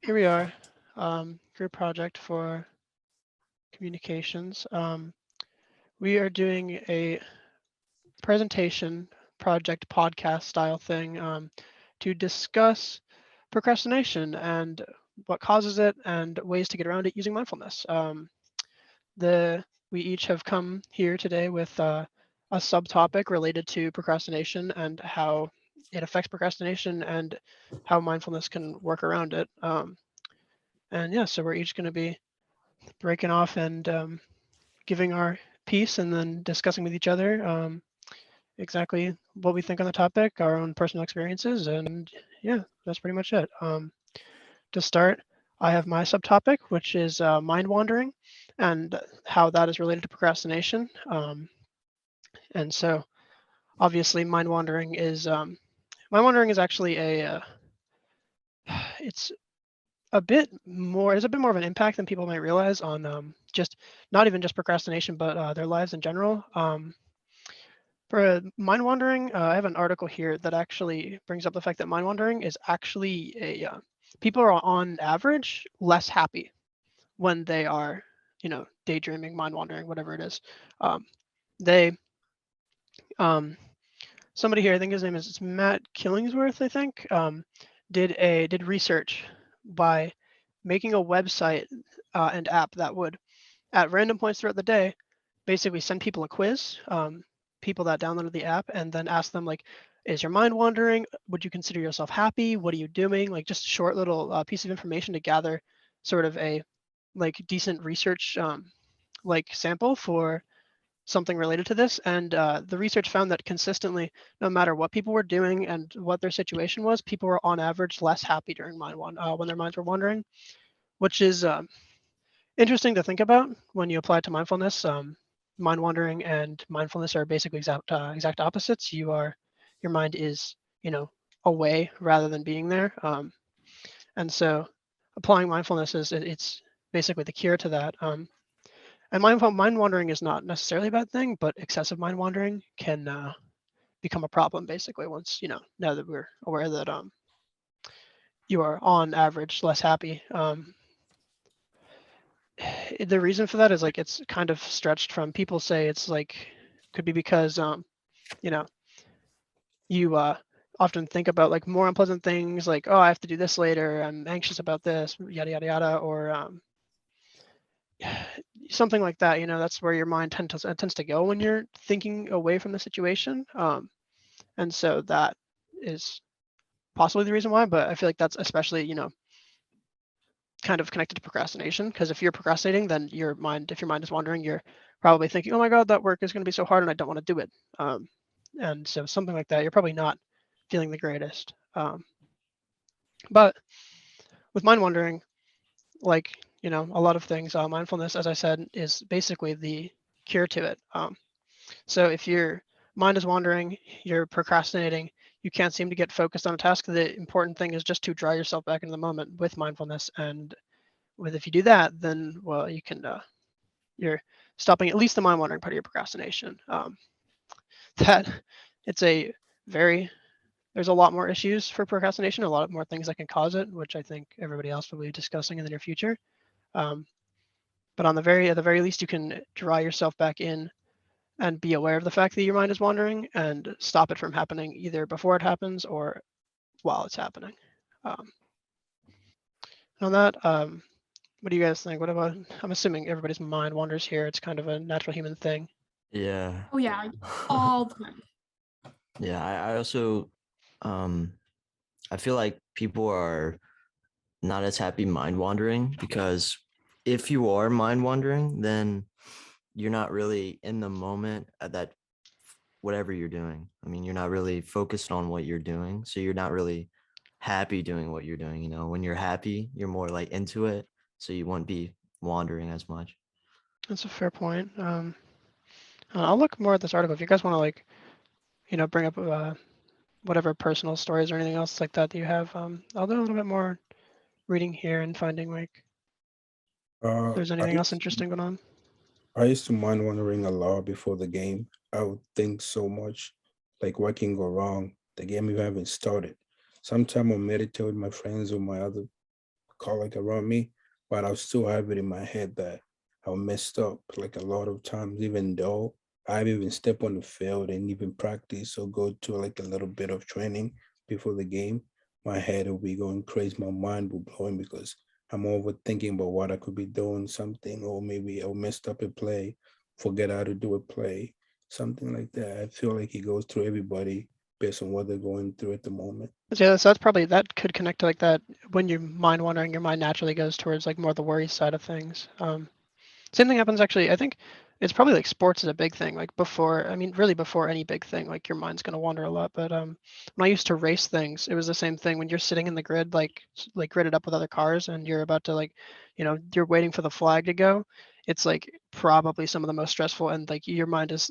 here we are, group project for communications. We are doing a presentation project podcast style thing to discuss procrastination and what causes it and ways to get around it using mindfulness. The we each have come here today with a subtopic related to procrastination and how it affects procrastination and how mindfulness can work around it. And yeah, so we're each going to be breaking off and giving our piece and then discussing with each other exactly what we think on the topic, our own personal experiences, and yeah, that's pretty much it. To start, I have my subtopic, which is mind wandering and how that is related to procrastination. And so, obviously, mind wandering is actually it's it's a bit more of an impact than people might realize on just not even just procrastination, but their lives in general. For mind wandering, I have an article here that actually brings up the fact that mind wandering is actually people are on average less happy when they are, daydreaming, mind wandering, whatever it is. Um, they, um, somebody here, I think his name is it's Matt Killingsworth, I think, did research by making a website and app that would, at random points throughout the day, basically send people a quiz, people that downloaded the app, and then ask them like, "Is your mind wandering? Would you consider yourself happy? What are you doing?" Like just a short little piece of information to gather sort of a like decent research like sample for something related to this. And the research found that consistently, no matter what people were doing and what their situation was, people were on average less happy during when their minds were wandering, which is interesting to think about when you apply it to mindfulness. Mind wandering and mindfulness are basically exact opposites. Your mind is away rather than being there, and so applying mindfulness it's basically the cure to that. And mind wandering is not necessarily a bad thing, but excessive mind wandering can become a problem basically once now that we're aware that you are on average less happy. The reason for that is like it's kind of stretched from people say it's like could be because you know you often think about like more unpleasant things like, oh, I have to do this later, I'm anxious about this, yada yada yada, or something like that. That's where your mind tends to go when you're thinking away from the situation, and so that is possibly the reason why. But I feel like that's especially kind of connected to procrastination, because if you're procrastinating, then if your mind is wandering, you're probably thinking, oh my god, that work is going to be so hard and I don't want to do it. And so something like that, you're probably not feeling the greatest. But with mind wandering, like a lot of things, mindfulness, as I said, is basically the cure to it. So if your mind is wandering, you're procrastinating, you can't seem to get focused on a task, the important thing is just to draw yourself back into the moment with mindfulness. And if you do that, then well, you're stopping at least the mind wandering part of your procrastination. That it's a very there's a lot more issues for procrastination, a lot more things that can cause it, which I think everybody else will be discussing in the near future. Um, but at the very least, you can draw yourself back in and be aware of the fact that your mind is wandering and stop it from happening either before it happens or while it's happening. Um, on that, what do you guys think? What about? I'm assuming everybody's mind wanders here. It's kind of a natural human thing. Yeah. Oh yeah, all the time. Yeah, I also um I feel like people are not as happy mind wandering because if you are mind wandering, then you're not really in the moment at that whatever you're doing. I mean, you're not really focused on what you're doing, so you're not really happy doing what you're doing, you know. When you're happy, you're more like into it, so you won't be wandering as much. That's a fair point. I'll look more at this article if you guys want to like bring up whatever personal stories or anything else like that that you have. I'll do a little bit more reading here and finding like if Uh, there's I anything else used interesting going on. I used to mind wandering a lot before the game. I would think so much, like what can go wrong. The game even haven't started. Sometime I'll meditate with my friends or my other colleague around me, but I'll still have it in my head that I messed up like a lot of times, even though I've even stepped on the field and even practice or go to like a little bit of training before the game. My head will be going crazy, my mind will blowing because I'm overthinking about what I could be doing something, or maybe I messed up a play, forget how to do a play, something like that. I feel like it goes through everybody based on what they're going through at the moment. So yeah, so that's probably that could connect to like that when you're mind wandering, your mind naturally goes towards like more the worry side of things. Same thing happens actually. I think it's probably like sports is a big thing. Like before, I mean, really before any big thing, like your mind's gonna wander a lot. But when I used to race things, it was the same thing. When you're sitting in the grid, like gridded up with other cars, and you're about to like, you're waiting for the flag to go. It's like probably some of the most stressful, and like your mind is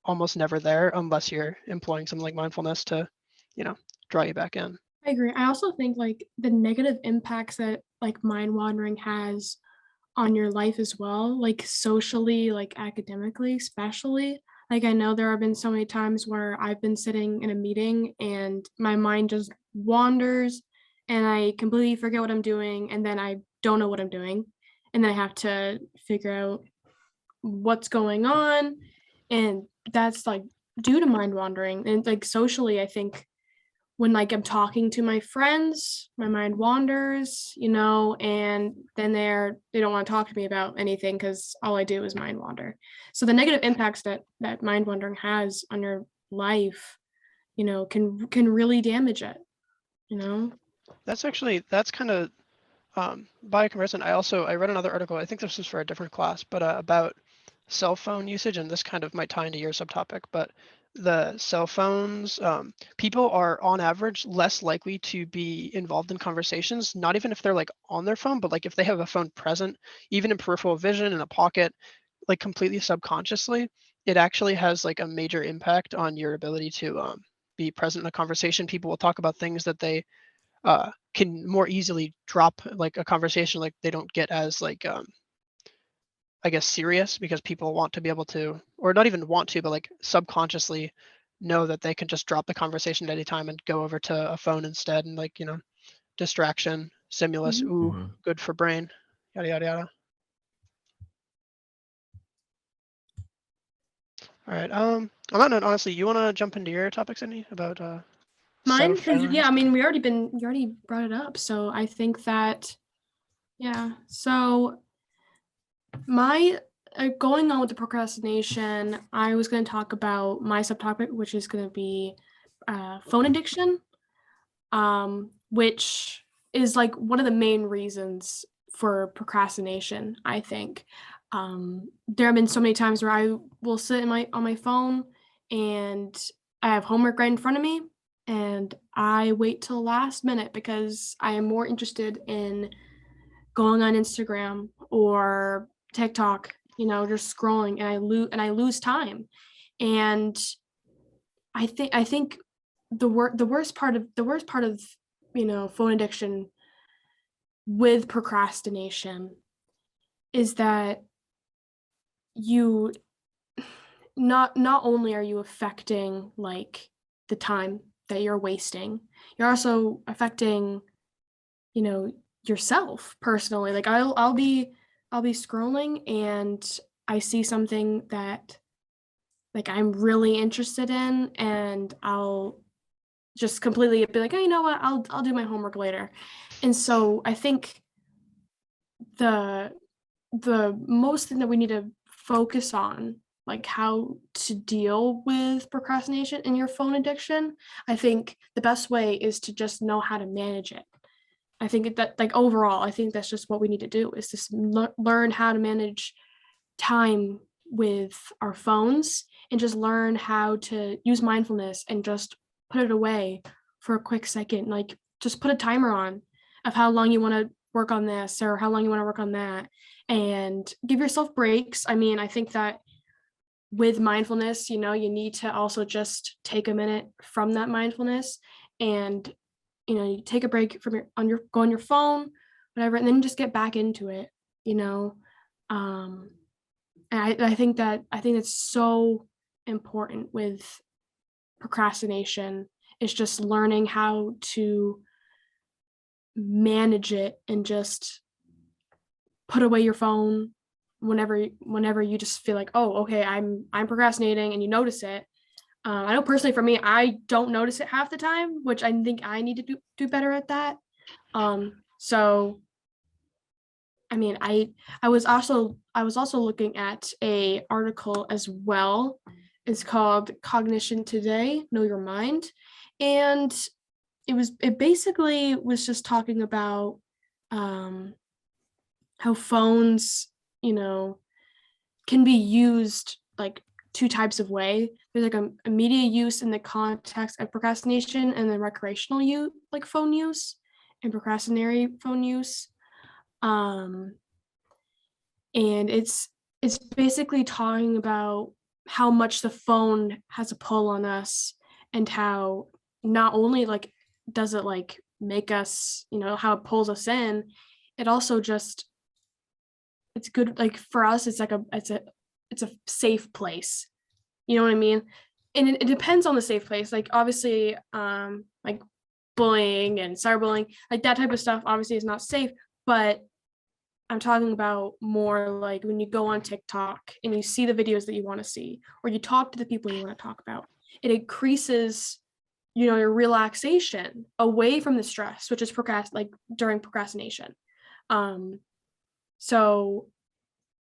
almost never there unless you're employing something like mindfulness to, you know, draw you back in. I agree. I also think like the negative impacts that like mind wandering has on your life as well, like socially, like academically, especially. Like I know there have been so many times where I've been sitting in a meeting and my mind just wanders and I completely forget what I'm doing and then I don't know what I'm doing. And then I have to figure out what's going on. And that's like due to mind wandering. And like socially, I think when like I'm talking to my friends, my mind wanders, and then they don't want to talk to me about anything because all I do is mind wander. So the negative impacts that mind wandering has on your life, can really damage it, you know? That's kind of by comparison. I read another article. I think this was for a different class, but about cell phone usage, and this kind of might tie into your subtopic. But the cell phones, people are on average less likely to be involved in conversations. Not even if they're like on their phone, but like if they have a phone present, even in peripheral vision in a pocket, like completely subconsciously, it actually has like a major impact on your ability to be present in a conversation. People will talk about things that they can more easily drop like a conversation, like they don't get as like I guess serious, because people want to be able to, or not even want to, but like subconsciously know that they can just drop the conversation at any time and go over to a phone instead, and like distraction, stimulus, Mhm. ooh, Hmm. good for brain, yada yada yada. All right. On that note, honestly, you want to jump into your topic, Sydney, about Mine, because yeah, phone? I mean, you already brought it up, so I think that yeah. So my going on with the procrastination, I was going to talk about my subtopic, which is going to be phone addiction, which is like one of the main reasons for procrastination. I think there have been so many times where I will sit on my phone and I have homework right in front of me, and I wait till last minute because I am more interested in going on Instagram or TikTok, just scrolling, and I lose time. And I think the worst part of phone addiction with procrastination is that you not only are you affecting like the time that you're wasting, you're also affecting you know yourself personally. Like I'll be scrolling and I see something that like I'm really interested in, and I'll just completely be like, oh, you know what, I'll do my homework later. And so I think the the most thing that we need to focus on, like how to deal with procrastination and your phone addiction, I think the best way is to just know how to manage it. I think that like overall, I think that's just what we need to do is just learn how to manage time with our phones and just learn how to use mindfulness and just put it away for a quick second. Like just put a timer on of how long you want to work on this or how long you want to work on that, and give yourself breaks. I mean, I think that with mindfulness, you need to also just take a minute from that mindfulness, and you take a break from go on your phone, whatever, and then just get back into it, you know. Um, and I think it's so important with procrastination, is just learning how to manage it and just put away your phone whenever you just feel like, oh, okay, I'm procrastinating, and you notice it. I know personally for me, I don't notice it half the time, which I think I need to do better at that. So I mean, I was also looking at a article as well. It's called Cognition Today, Know Your Mind. And it basically was just talking about how phones, can be used like two types of way. There's like a immediate use in the context of procrastination, and then recreational use, like phone use and procrastinatory phone use. And it's basically talking about how much the phone has a pull on us, and how not only like does it like make us, how it pulls us in, it also just, it's good, like for us it's like it's a safe place, you know what I mean? And it depends on the safe place, like obviously like bullying and cyberbullying, like that type of stuff obviously is not safe, but I'm talking about more like when you go on TikTok and you see the videos that you want to see, or you talk to the people you want to talk about, it increases, your relaxation away from the stress, which is during procrastination. So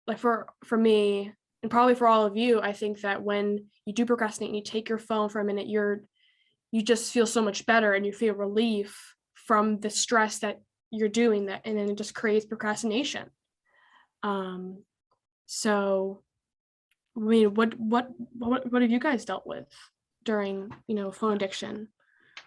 like for me, and probably for all of you, I think that when you do procrastinate and you take your phone for a minute, you just feel so much better, and you feel relief from the stress that you're doing that, and then it just creates procrastination. So I mean, what have you guys dealt with during, phone addiction?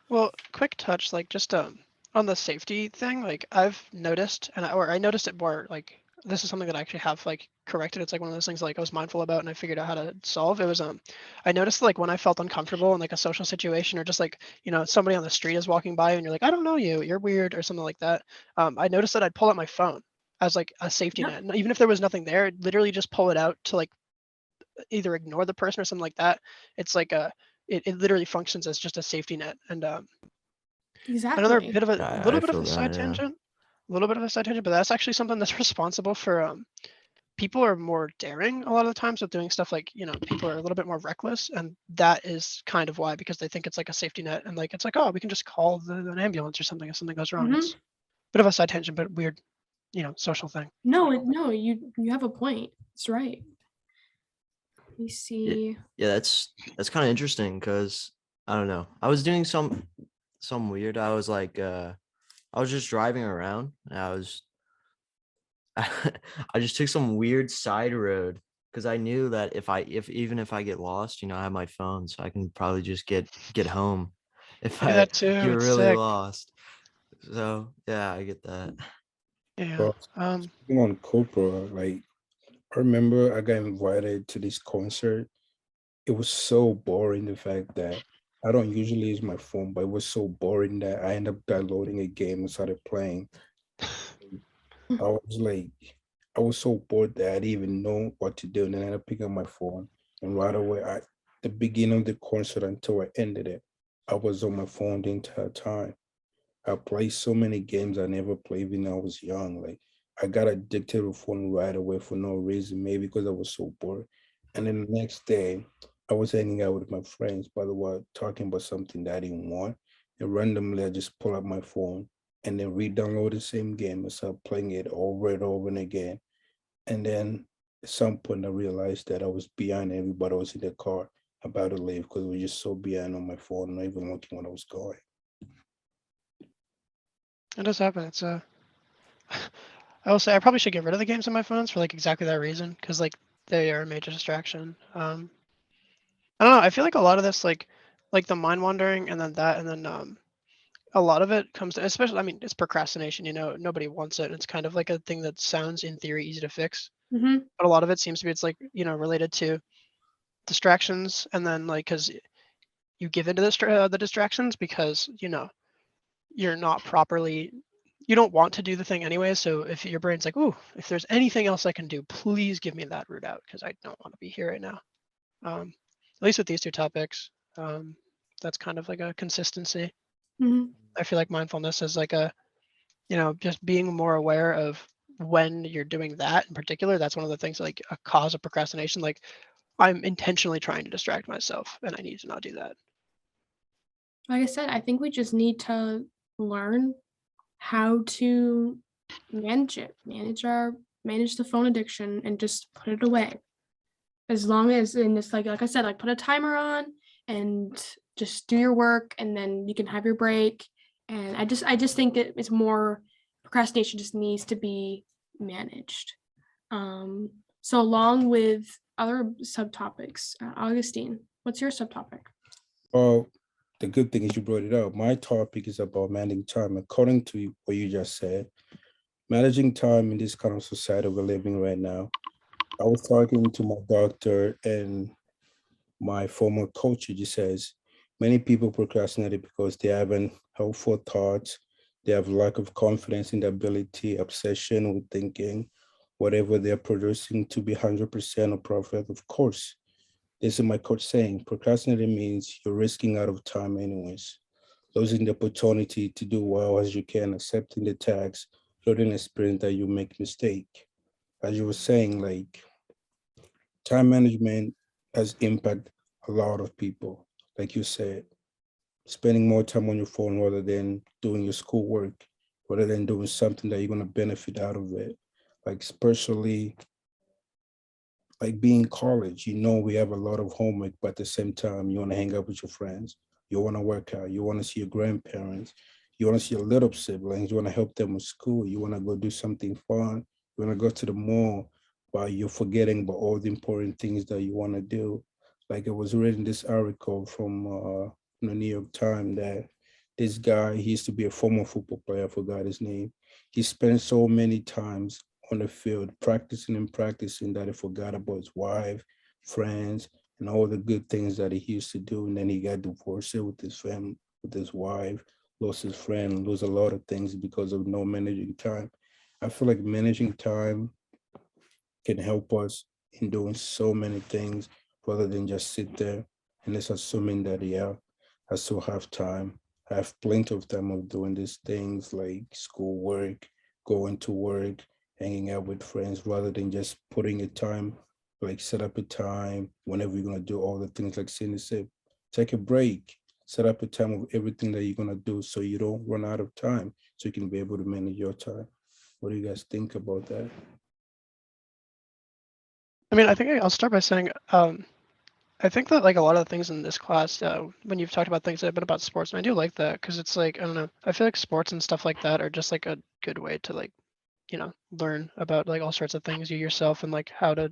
Well, quick touch, like just on the safety thing, like I've noticed, I noticed it more, like this is something that I actually have like corrected. It's like one of those things like I was mindful about and I figured out how to solve. It was I noticed like when I felt uncomfortable in like a social situation, or just like, somebody on the street is walking by and you're like, I don't know you, you're weird, or something like that. I noticed that I'd pull out my phone as like a safety Yep. net. And even if there was nothing there, I'd literally just pull it out to like either ignore the person or something like that. It's like it literally functions as just a safety net. And another Exactly. bit of a I little bit of feel a that. side Yeah. tangent, but that's actually something that's responsible for people are more daring a lot of the times with doing stuff, like, people are a little bit more reckless, and that is kind of why, because they think it's like a safety net, and like it's like, oh, we can just call an ambulance or something if something goes wrong. Mhm. It's a bit of a side tangent, but weird, social thing. No, you have a point. It's right. Let me Yeah, see. yeah, that's kind of interesting because I don't know. I was doing some weird. I was like, I was just driving around. And I just took some weird side road because I knew that if even if I get lost, I have my phone, so I can probably just get home if I do I that too. get It's really sick. lost. So yeah, I get that. Yeah. Well, speaking on Copra, like I remember I got invited to this concert. It was so boring, the fact that I don't usually use my phone, but it was so boring that I ended up downloading a game and started playing. I was like, I was so bored that I didn't even know what to do. And then I ended up picking up my phone. And right away, the beginning of the concert until I ended it, I was on my phone the entire time. I played so many games I never played when I was young. Like I got addicted to phone right away for no reason, maybe because I was so bored. And then the next day, I was hanging out with my friends, by the way, talking about something that I didn't want. And randomly, I just pull up my phone and then re-download the same game and start playing it over and over and again. And then at some point, I realized that I was behind everybody. I was in the car about to leave because I was just so behind on my phone, not even looking when I was going. It does happen. It's I will say I probably should get rid of the games on my phones for like exactly that reason, because like they are a major distraction. I don't know. I feel like a lot of this, like the mind wandering, and then that, and then a lot of it comes to, especially, I mean, it's procrastination. Nobody wants it. It's kind of like a thing that sounds in theory easy to fix, Mm-hmm. but a lot of it seems to be, it's like, related to distractions, and then like because you give into the distractions because you're not properly, you don't want to do the thing anyway. So if your brain's like, ooh, if there's anything else I can do, please give me that route out, because I don't want to be here right now. At least with these two topics, that's kind of like a consistency. Mm-hmm. I feel like mindfulness is like a just being more aware of when you're doing that in particular. That's one of the things, like a cause of procrastination. Like, I'm intentionally trying to distract myself, and I need to not do that. Like I said, I think we just need to learn how to manage it, manage the phone addiction and just put it away. As long as, and it's like I said, like put a timer on and just do your work and then you can have your break. And I just think it's more, procrastination just needs to be managed. So along with other subtopics, Augustine, what's your subtopic? Well, the good thing is you brought it up. My topic is about managing time. According to what you just said, managing time in this kind of society we're living right now. I was talking to my doctor and my former coach. He just says many people procrastinate because they haven't helpful thoughts. They have lack of confidence in their ability, obsession with thinking, whatever they're producing to be 100% of profit. Of course, this is my coach saying procrastinating means you're risking out of time anyways, losing the opportunity to do well as you can, accepting the tax, learning experience that you make mistake. As you were saying, like time management has impact a lot of people. Like you said, spending more time on your phone rather than doing your schoolwork, rather than doing something that you're gonna benefit out of it. Like especially like being in college, we have a lot of homework, but at the same time, you want to hang out with your friends, you want to work out, you want to see your grandparents, you want to see your little siblings, you want to help them with school, you want to go do something fun, you want to go to the mall, but you're forgetting about all the important things that you want to do. Like I was reading this article from the New York Times that this guy, he used to be a former football player, I forgot his name. He spent so many times on the field, practicing and practicing that he forgot about his wife, friends, and all the good things that he used to do. And then he got divorced with his family, with his wife, lost his friend, lose a lot of things because of no managing time. I feel like managing time can help us in doing so many things rather than just sit there and it's assuming that, yeah, I still have time. I have plenty of time of doing these things like schoolwork, going to work, hanging out with friends, rather than just putting a time, like set up a time whenever you're gonna do all the things like Cindy said. Take a break, set up a time of everything that you're gonna do so you don't run out of time, so you can be able to manage your time. What do you guys think about that? I mean, I think I'll start by saying, I think that, like, a lot of the things in this class, when you've talked about things that have been about sports, and I do like that because it's like, I don't know, I feel like sports and stuff like that are just like a good way to, like, learn about, like, all sorts of things, you yourself, and like how to,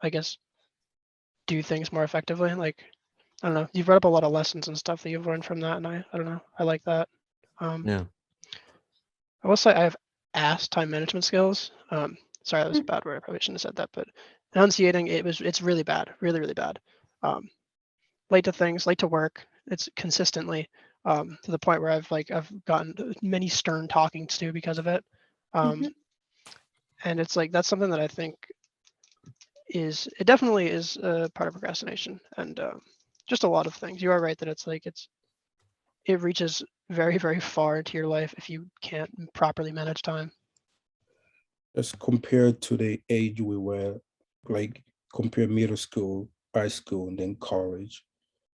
I guess, do things more effectively. Like, I don't know, you've brought up a lot of lessons and stuff that you've learned from that, and I don't know, I like that. Um, Yeah. I will say I have ass time management skills. Sorry, that was a Mm. bad word. I probably shouldn't have said that, but enunciating, it's really bad, really, really bad. Um, Late to things, late to work. It's consistently, to the point where I've gotten many stern talkings to because of it. Um, Mhm. and it's like that's something that I think it definitely is a part of procrastination, and just a lot of things. You are right that it's like it reaches very, very far into your life if you can't properly manage time. As compared to the age we were, like compare middle school, high school, and then college.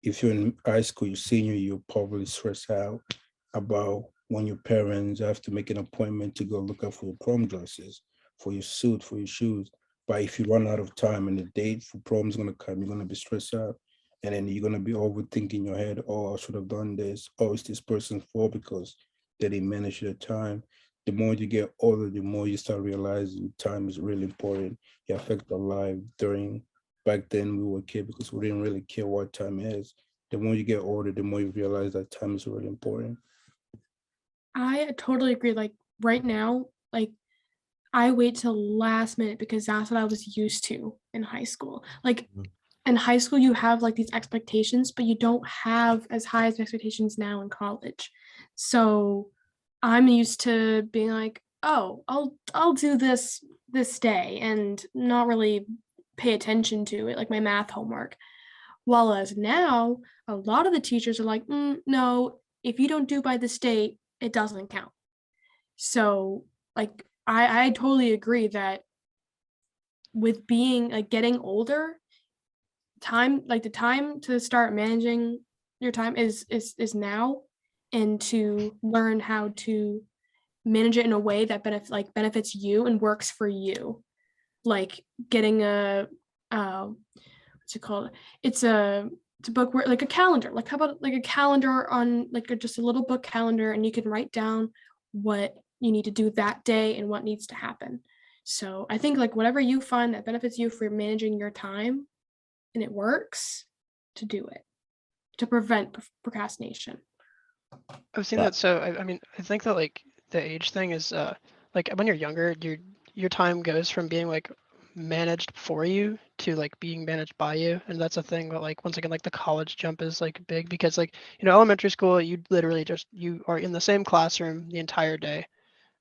If you're in high school, you're senior, you're probably stressed out about when your parents have to make an appointment to go look up for your prom dresses, for your suit, for your shoes. But if you run out of time and the date for prom is gonna come, you're gonna be stressed out. And then you're gonna be overthinking in your head, oh, I should have done this. Oh, it's this person's fault because they didn't manage their time. The more you get older, the more you start realizing time is really important. It affects our life during back then we were kids because we didn't really care what time is. The more you get older, the more you realize that time is really important. I totally agree. Like right now, like I wait till last minute because that's what I was used to in high school. Like Mhm. in high school, you have like these expectations, but you don't have as high as expectations now in college. So I'm used to being like, oh, I'll do this day and not really pay attention to it, like my math homework. While as now, a lot of the teachers are like, no, if you don't do by this date, it doesn't count. So like I totally agree that with being like getting older, the time to start managing your time is now, and to learn how to manage it in a way that benefits you and works for you. Like getting a what's it called? It's a book where like a calendar. Like how about like a calendar on like just a little book calendar, and you can write down what you need to do that day and what needs to happen. So I think like whatever you find that benefits you for managing your time and it works, to do it, to prevent procrastination. I've seen Yeah. that. So I mean, I think that like the age thing is like when you're younger, your time goes from being like managed for you to like being managed by you, and that's a thing that like once again like the college jump is like big because like elementary school you literally just you are in the same classroom the entire day.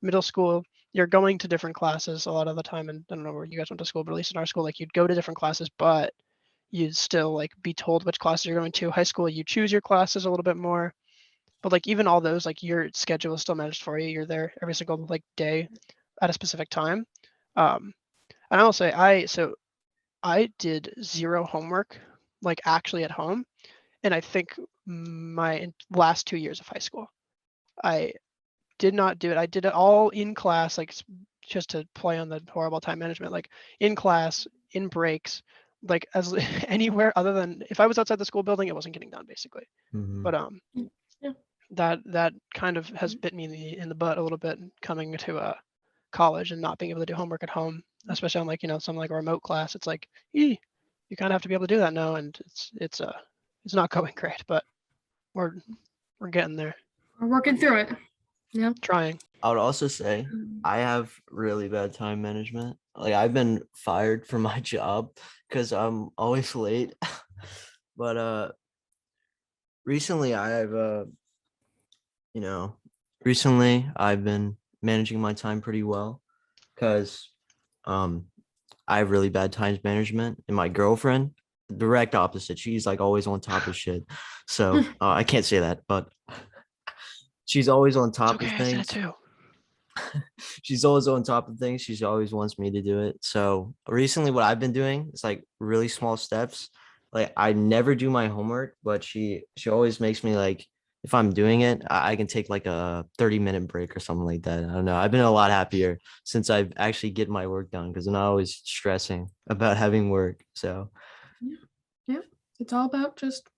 Middle school you're going to different classes a lot of the time, and I don't know where you guys went to school, but at least in our school like you'd go to different classes, but you'd still like be told which classes you're going to. High school you choose your classes a little bit more, but like even all those like your schedule is still managed for you. You're there every single like day at a specific time. And I will say I did zero homework like actually at home, and I think my last 2 years of high school I did not do it. I did it all in class, like just to play on the horrible time management, like in class, in breaks, like as anywhere other than if I was outside the school building, it wasn't getting done basically. Mhm. But Yeah. that kind of has bit me in the butt a little bit coming to college and not being able to do homework at home, especially on like something like a remote class. It's like you kind of have to be able to do that now, and it's not going great, but we're getting there, We're working through it. Yeah. trying. I would also say I have really bad time management. Like I've been fired from my job because I'm always late. But recently I've you know, recently I've been managing my time pretty well because um I have really bad times management, and my girlfriend, direct opposite. She's like always on top of shit. So I can't say that, but she's always on It's top of okay, I said it things. too. She's always on top of things. She always wants me to do it. So recently, what I've been doing is like really small steps. Like I never do my homework, but she always makes me like if I'm doing it, I can take like a 30-minute break or something like that. I don't know. I've been a lot happier since I've actually get my work done because I'm not always stressing about having work. So Yeah. It's all about just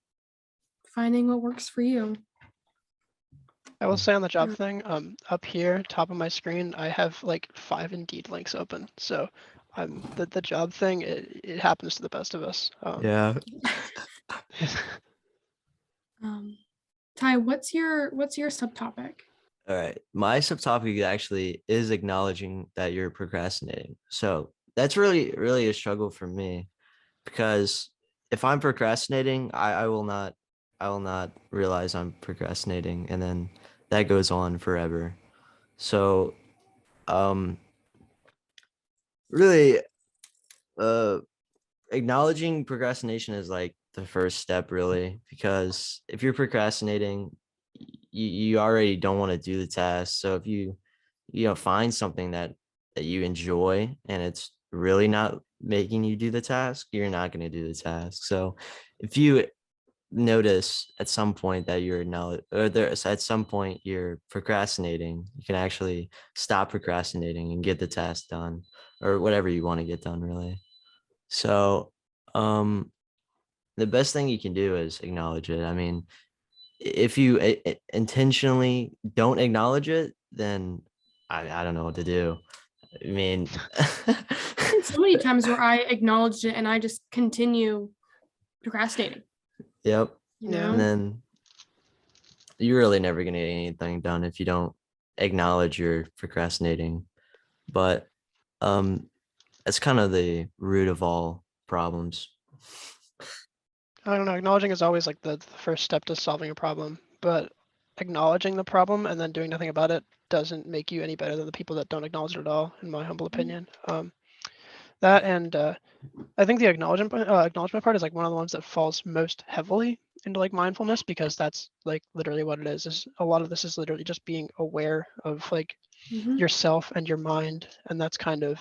finding what works for you. I will say on the job Yeah. thing, up here, top of my screen, I have like 5 Indeed links open. So the job thing, it happens to the best of us. yeah. Ty, what's your subtopic? All right. My subtopic actually is acknowledging that you're procrastinating. So that's really, really a struggle for me because if I'm procrastinating, I will not realize I'm procrastinating, and then that goes on forever. So um really uh acknowledging procrastination is like the first step really, because if you're procrastinating, you already don't want to do the task. So if you find something that you enjoy and it's really not making you do the task, you're not going to do the task. So if you notice at some point that you're now or there's at some point you're procrastinating, you can actually stop procrastinating and get the task done, or whatever you want to get done really. So um the best thing you can do is acknowledge it. I mean, if you intentionally don't acknowledge it, then I don't know what to do. I mean, So many times where I acknowledged it and I just continue procrastinating. yep. Yeah. And then you're really never gonna get anything done if you don't acknowledge you're procrastinating. But that's kind of the root of all problems. I don't know. Acknowledging is always like the first step to solving a problem, but acknowledging the problem and then doing nothing about it doesn't make you any better than the people that don't acknowledge it at all, in my humble opinion. That and I think the acknowledgement part is like one of the ones that falls most heavily into like mindfulness, because that's like literally what it is a lot of this is literally just being aware of like Mhm. yourself and your mind, and that's kind of,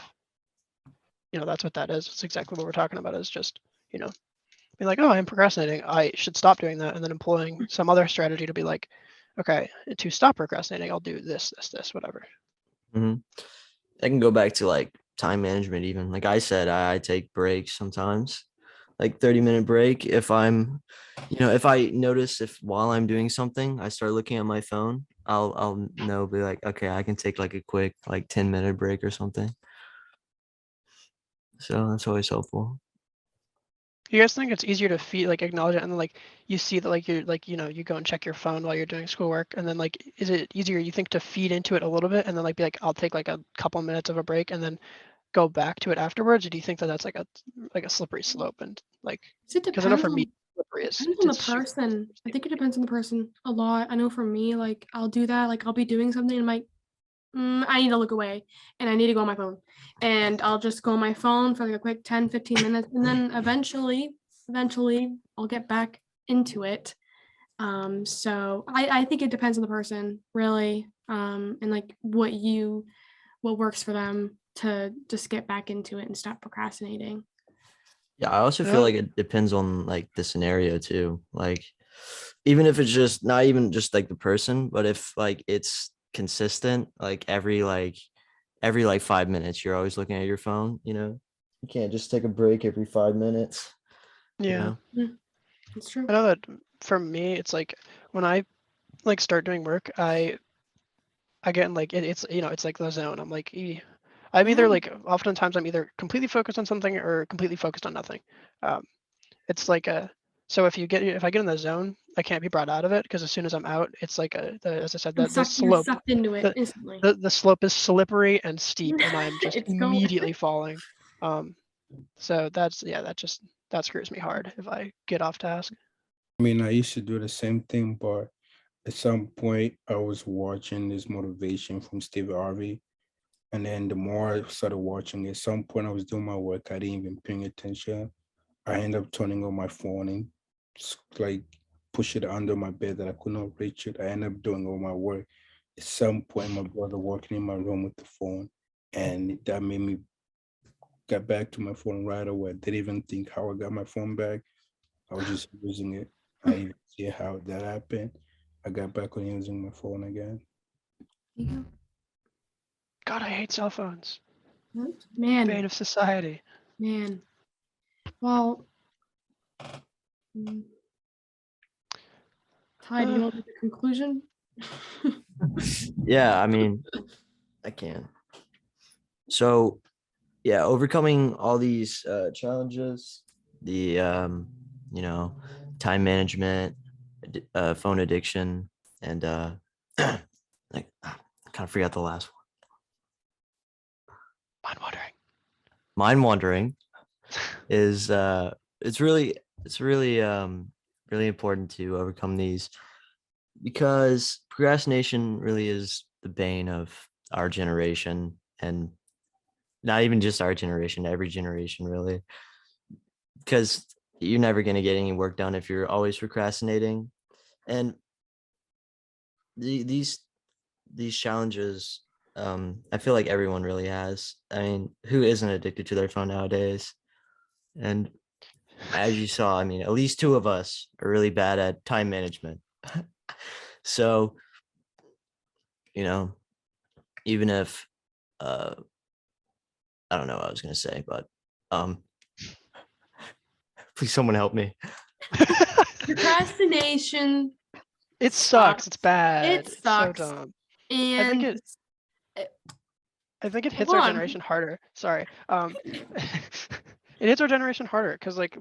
that's what that is. It's exactly what we're talking about, is just, be like, oh, I'm procrastinating, I should stop doing that, and then employing some other strategy to be like, okay, to stop procrastinating, I'll do this, whatever. Hmm. I can go back to like time management even. Like I said, I take breaks sometimes, like 30-minute break. If I'm, if I notice if while I'm doing something, I start looking at my phone, I'll know, be like, okay, I can take like a quick like 10-minute break or something. So that's always helpful. You guys think it's easier to acknowledge it, and then like you see that like you're like, you go and check your phone while you're doing schoolwork, and then like, is it easier, you think, to feed into it a little bit and then like be like, I'll take like a couple minutes of a break and then go back to it afterwards? Or do you think that that's like a slippery slope, and like, It because I know depends for me, on slippery is depends on the it's super person. I think it depends on the person a lot. I know for me, like I'll do that. Like I'll be doing something and I'm like, I need to look away and I need to go on my phone. And I'll just go on my phone for like a quick 10, 15 minutes. And then eventually I'll get back into it. So I think it depends on the person, really. And like what works for them to just get back into it and stop procrastinating. Yeah, I also I feel know. like it depends on like the scenario too. Like even if it's just not even just like the person, but if like it's consistent, like every 5 minutes, you're always looking at your phone, you can't just take a break every 5 minutes, you Yeah, know? It's true. I know that for me, it's like when I like start doing work, I get in like it's it's like the zone. I'm like, I'm Yeah. either like, oftentimes I'm either completely focused on something or completely focused on nothing. Um, it's like a so if I get in the zone, I can't be brought out of it, because as soon as I'm out, it's like as I said, I'm that the sucked you're slope sucked into it the, instantly. the slope is slippery and steep, and I'm just It's going. immediately falling. Um, so that screws me hard if I get off task. I mean, I used to do the same thing, but at some point I was watching this motivation from Steve Harvey. And then the more I started watching, at some point I was doing my work, I didn't even paying attention. I ended up turning on my phone and like push it under my bed that I could not reach it. I ended up doing all my work. At some point, my brother walking in my room with the phone, and that made me get back to my phone right away. I didn't even think how I got my phone back. I was just using it. I didn't even see how that happened. I got back on using my phone again. Yeah. God, I hate cell phones. Man, Bane of society. man. Well, mm, Ty, do you Uh, want to make a conclusion? Yeah, I mean, I can. So yeah, overcoming all these challenges, the you know, time management, phone addiction, and like I kind of forgot the last one. mind wandering. Mind wandering is it's really really important to overcome these, because procrastination really is the bane of our generation, and not even just our generation, every generation really, because you're never going to get any work done if you're always procrastinating. And these challenges, I feel like everyone really has. I mean, who isn't addicted to their phone nowadays? And as you saw, I mean, at least two of us are really bad at time management. So, you know, even if uh I don't know what I was gonna say, but um please someone help me. Procrastination It sucks. It's sucks. bad. It It's so sucks. dumb. I think And it I think it hold hits our on. generation harder. Sorry. It hits our generation harder because like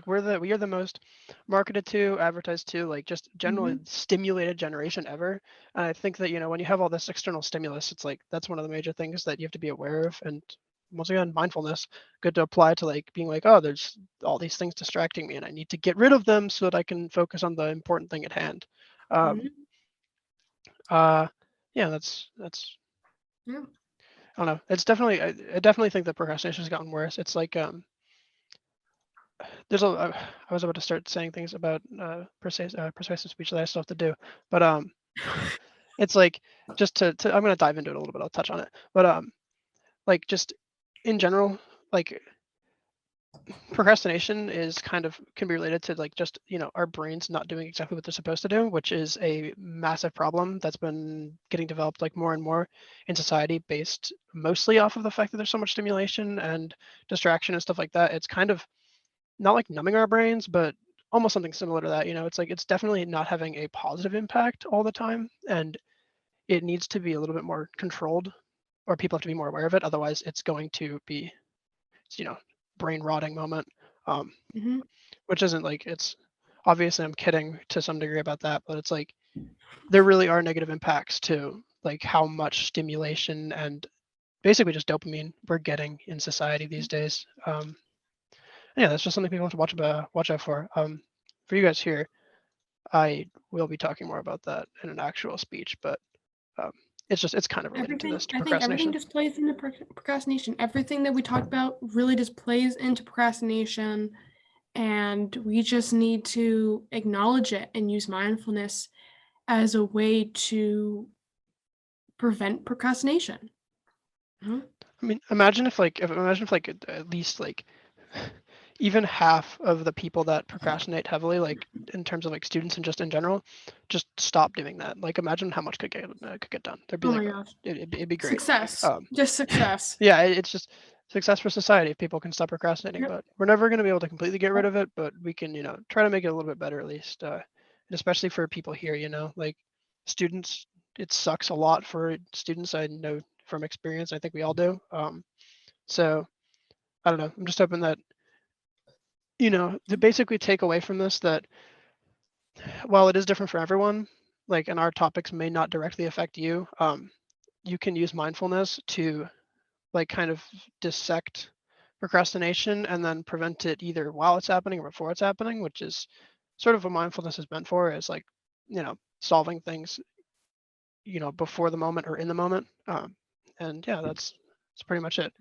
we are the most marketed to, advertised to, like just generally Mhm. stimulated generation ever. And I think that, when you have all this external stimulus, it's like that's one of the major things that you have to be aware of. And once again, mindfulness, good to apply to like being like, oh, there's all these things distracting me and I need to get rid of them so that I can focus on the important thing at hand. Um, Mhm. uh, yeah, that's Yeah. I don't know. It's definitely I definitely think that procrastination has gotten worse. It's like there's I was about to start saying things about persuasive speech that I still have to do, but it's like just to I'm gonna dive into it a little bit. I'll touch on it, but like just in general, like procrastination is kind of can be related to like just our brains not doing exactly what they're supposed to do, which is a massive problem that's been getting developed like more and more in society, based mostly off of the fact that there's so much stimulation and distraction and stuff like that. It's kind of not like numbing our brains, but almost something similar to that. It's like it's definitely not having a positive impact all the time, and it needs to be a little bit more controlled, or people have to be more aware of it. Otherwise, it's going to be, you know, brain rotting moment. Um, Hmm. which isn't like it's obviously I'm kidding to some degree about that, but it's like there really are negative impacts to like how much stimulation and basically just dopamine we're getting in society these days. Yeah, that's just something people have to watch out for. For you guys here, I will be talking more about that in an actual speech, but um, it's kind of related to Everything, this, to I think everything procrastination. just plays into procrastination. Everything that we talked about really just plays into procrastination, and we just need to acknowledge it and use mindfulness as a way to prevent procrastination. Mhm. I mean, imagine if at least like even half of the people that procrastinate heavily, like in terms of like students and just in general, just stop doing that. Like imagine how much could get done. There'd be Oh like my gosh. it'd be great. Success. Um, Just success. yeah, it's just success for society if people can stop procrastinating. Yep. But we're never going to be able to completely get rid of it. But we can, try to make it a little bit better at least. And especially for people here, like students, it sucks a lot for students. I know from experience. I think we all do. So I don't know. I'm just hoping that to basically take away from this that while it is different for everyone, like and our topics may not directly affect you, you can use mindfulness to like kind of dissect procrastination and then prevent it either while it's happening or before it's happening, which is sort of what mindfulness is meant for, is like solving things before the moment or in the moment. And yeah, that's pretty much it.